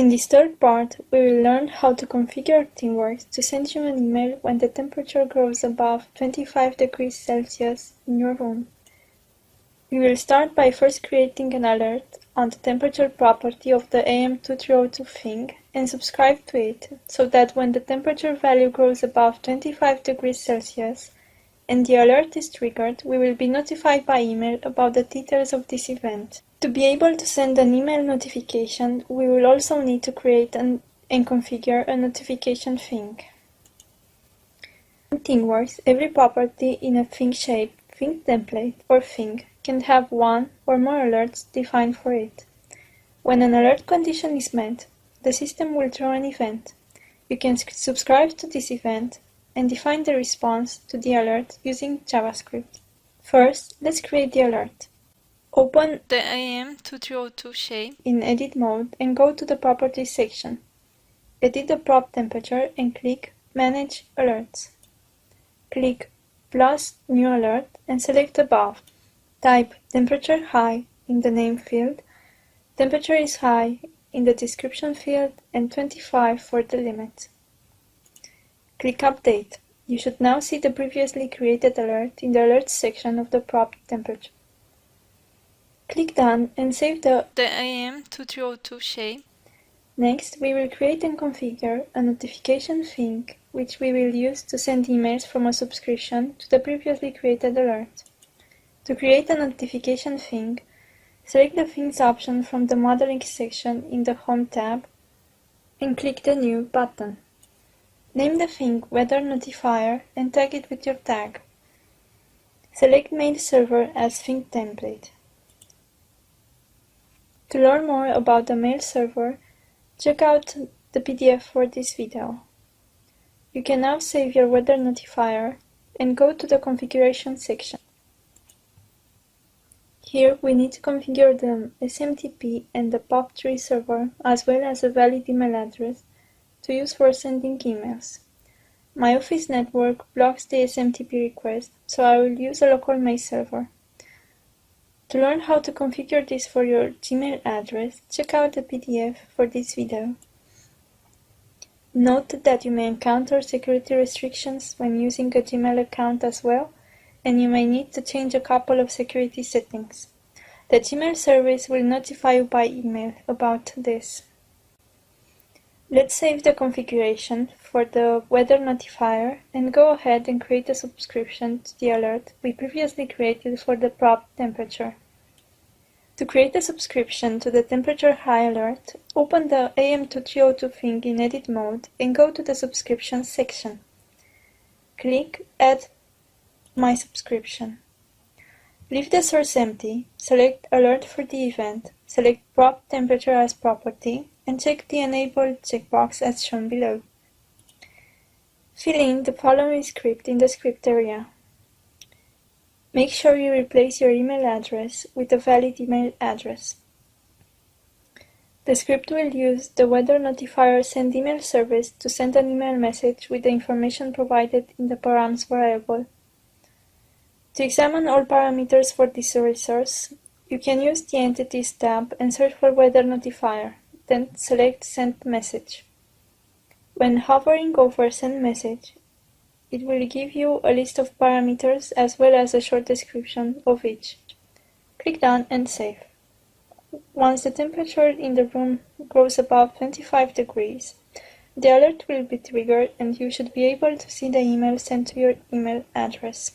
In this third part, we will learn how to configure ThingWorx to send you an email when the temperature grows above 25 degrees Celsius in your room. We will start by first creating an alert on the temperature property of the AM2302 Thing and subscribe to it, so that when the temperature value grows above 25 degrees Celsius and the alert is triggered, we will be notified by email about the details of this event. To be able to send an email notification, we will also need to create and configure a notification thing. In ThingWorx, every property in a thing shape, thing template, or thing can have one or more alerts defined for it. When an alert condition is met, the system will throw an event. You can subscribe to this event and define the response to the alert using JavaScript. First, let's create the alert. Open the AM2302 shape in edit mode and go to the properties section. Edit the prop temperature and click Manage Alerts. Click plus New Alert and select above. Type temperature high in the name field, temperature is high in the description field, and 25 for the limit. Click Update. You should now see the previously created alert in the Alerts section of the prop temperature. Click Done and save the AM2302 shape. Next, we will create and configure a notification thing, which we will use to send emails from a subscription to the previously created alert. To create a notification thing, select the Things option from the Modeling section in the Home tab and click the New button. Name the thing Weather Notifier and tag it with your tag. Select Mail Server as Thing Template. To learn more about the mail server, check out the PDF for this video. You can now save your weather notifier and go to the configuration section. Here we need to configure the SMTP and the POP3 server as well as a valid email address to use for sending emails. My office network blocks the SMTP request, so I will use a local mail server. To learn how to configure this for your Gmail address, check out the PDF for this video. Note that you may encounter security restrictions when using a Gmail account as well, and you may need to change a couple of security settings. The Gmail service will notify you by email about this. Let's save the configuration for the weather notifier and go ahead and create a subscription to the alert we previously created for the prop temperature. To create a subscription to the temperature high alert, open the AM2302 thing in edit mode and go to the subscription section. Click Add My Subscription. Leave the source empty, select Alert for the event, select Prop Temperature as property, and check the Enable checkbox as shown below. Fill in the following script in the script area. Make sure you replace your email address with a valid email address. The script will use the weather notifier send email service to send an email message with the information provided in the params variable. To examine all parameters for this resource, you can use the Entities tab and search for weather notifier, then select Send Message. When hovering over Send Message, it will give you a list of parameters as well as a short description of each. Click Done and save. Once the temperature in the room grows above 25 degrees, the alert will be triggered and you should be able to see the email sent to your email address.